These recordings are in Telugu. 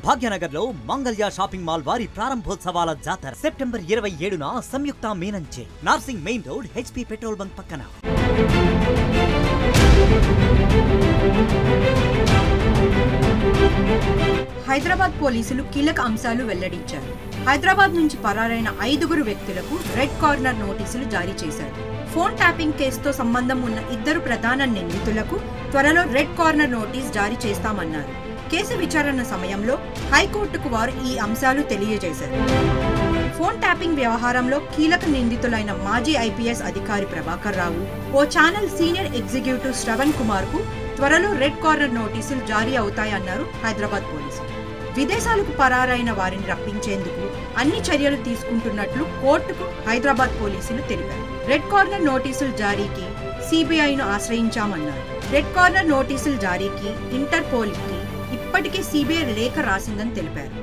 భాగ్యనగర్లో మంగళ్య షాపింగ్ మాల్ వారి ప్రారంభోత్సవాల జాతర సెప్టెంబర్ 27న సంయుక్త మీనంచే Narsingi main road HP petrol bunk పక్కన. హైదరాబాద్ పోలీసులు కీలక అంశాలు వెల్లడించారు. హైదరాబాద్ నుంచి పరారైన 5 వ్యక్తులకు రెడ్ కార్నర్ నోటీసులు జారీ చేశారు. ఫోన్ ట్యాపింగ్ కేసుతో సంబంధం ఉన్న 2 ప్రధాన నిందితులకు త్వరలో రెడ్ కార్నర్ నోటీస్ జారీ చేస్తామన్నారు. కేసు విచారణ సమయంలో హైకోర్టుకు వారు ఈ అంశాలు తెలియజేశారు. ఫోన్ ట్యాపింగ్ వ్యవహారంలో కీలక నిందితులైన మాజీ ఐపీఎస్ అధికారి ప్రభాకర్ రావు, ఓ channel senior executive Shravan Kumar కు త్వరలో రెడ్ కార్నర్ నోటీసులు జారీ అవుతాయన్నారు హైదరాబాద్ పోలీసులు. విదేశాలకు పరారైన వారిని రప్పించేందుకు అన్ని చర్యలు తీసుకుంటున్నట్లు కోర్టుకు హైదరాబాద్ పోలీసులు తెలిపారు. రెడ్ కార్నర్ నోటీసులు జారీకి సిబిఐను ఆశ్రయించామన్నారు. రెడ్ కార్నర్ నోటీసులు జారీకి ఇంటర్పోల్ కి ఇప్పటికే సిబిఐ లేఖ రాసిందని తెలిపారు.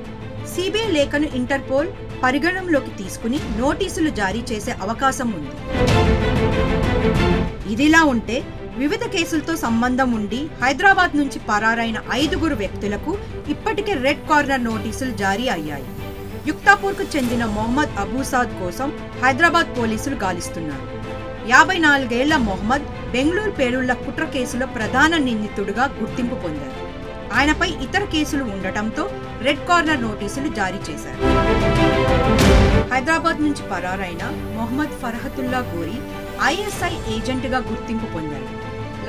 సిబిఐ లేఖను ఇంటర్పోల్ పరిగణనలోకి తీసుకుని నోటీసులు జారీ చేసే అవకాశం ఉంది. ఇదిలా ఉంటే వివిధ కేసులతో సంబంధం ఉండి హైదరాబాద్ నుంచి పరారైన 5 వ్యక్తులకు ఇప్పటికే రెడ్ కార్నర్ నోటీసులు జారీ అయ్యాయి. యుక్తాపూర్కు చెందిన మొహమ్మద్ అబూసాద్ కోసం హైదరాబాద్ పోలీసులు గాలిస్తున్నారు. 54 ఏళ్ల మొహమ్మద్ బెంగళూరు పేలుళ్ల కుట్ర కేసులో ప్రధాన నిందితుడిగా గుర్తింపు పొందారు. ఆయనపై ఇతర కేసులు ఉండటంతో రెడ్ కార్నర్ నోటీసులు జారీ చేశారు. హైదరాబాద్ నుంచి పరారైన మొహమ్మద్ ఫర్హతుల్లా గోరీ ఐఎస్ఐ ఏజెంట్గా గుర్తింపు పొందారు.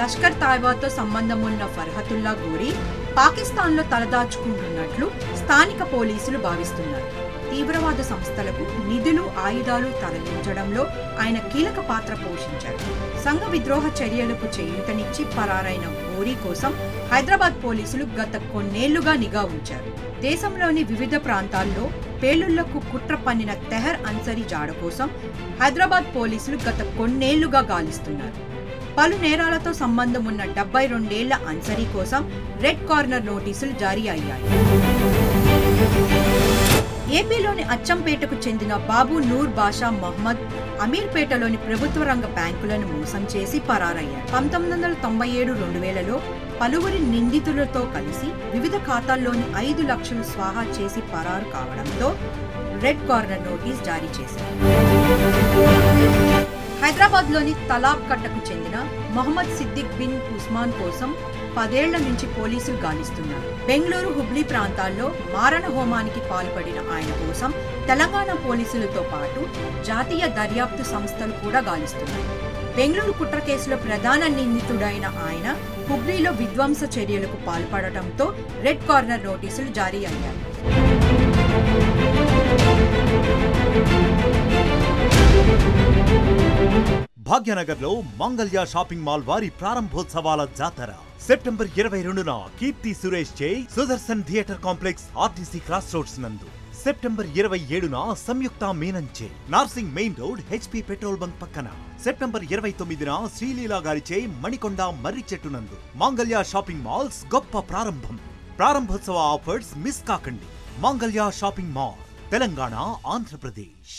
లష్కర్ తాయిబాతో సంబంధం ఉన్న ఫర్హతుల్లా గోరీ పాకిస్తాన్లో తలదాచుకుంటున్నట్లు స్థానిక పోలీసులు భావిస్తున్నారు. తీవ్రవాద సంస్థలకు నిధులు, ఆయుధాలు తరలించడంలో ఆయన కీలక పాత్ర పోషించారు. సంఘ విద్రోహ చర్యలకు చేయూతనిచ్చి పరారైన గోరీ కోసం హైదరాబాద్ పోలీసులు గత కొన్నేళ్లుగా నిఘా ఉంచారు. దేశంలోని వివిధ ప్రాంతాల్లో పేలుళ్లకు కుట్ర పన్నిన తెహర్ అన్సరీ జాడ కోసం హైదరాబాద్ పోలీసులు గత కొన్నేళ్లుగా గాలిస్తున్నారు. పలు నేరాలతో సంబంధం ఉన్న 72 ఏళ్ల అన్సరీ కోసం రెడ్ కార్నర్ నోటీసులు జారీ అయ్యాయి. ఏపీలోని అచ్చంపేటకు చెందిన బాబు నూర్ బాషా మహ్మద్ అమీర్పేటలోని ప్రభుత్వ రంగ బ్యాంకులను మోసం చేసి పరారయ్యారు. 1997-2000లో పలువురి నిందితులతో కలిసి వివిధ ఖాతాల్లోని 5 లక్షలు స్వాహా చేసి పరారు కావడంతో రెడ్ కార్నర్ నోటీస్ జారీ చేశారు. హైదరాబాద్ లోని తలాబ్ కట్టకు చెందిన మొహమ్మద్ సిద్దిక్ బిన్ ఉస్మాన్ కోసం 10 ఏళ్ల నుంచి పోలీసులు గాలిస్తున్నారు. బెంగళూరు, హుబ్లీ ప్రాంతాల్లో మారణ హోమానికి పాల్పడిన ఆయన కోసం తెలంగాణ పోలీసులతో పాటు జాతీయ దర్యాప్తు సంస్థలు కూడా గాలిస్తున్నాయి. బెంగళూరు కుట్ర కేసులో ప్రధాన నిందితుడైన ఆయన హుబ్లీలో విధ్వంస చర్యలకు పాల్పడటంతో రెడ్ కార్నర్ నోటీసులు జారీ అయ్యాయి. భాగ్యనగర్లో మంగళ్య షాపింగ్ మాల్ వారి ప్రారంభోత్సవాల జాతర సెప్టెంబర్ 22న కీర్తి సురేష్ చే Sudarshan theatre complex RTC cross roads నందు. సెప్టెంబర్ 27న సంయుక్త మీనంచే Narsingi main road HP petrol bunk పక్కన. సెప్టెంబర్ 29న శ్రీలీలా గారిచే మణికొండ మర్రి చెట్టు నందు. మంగళ్య షాపింగ్ మాల్స్ గొప్ప ప్రారంభం. ప్రారంభోత్సవ ఆఫర్స్ మిస్ కాకండి. Mangalya shopping mall, Telangana, Andhra Pradesh.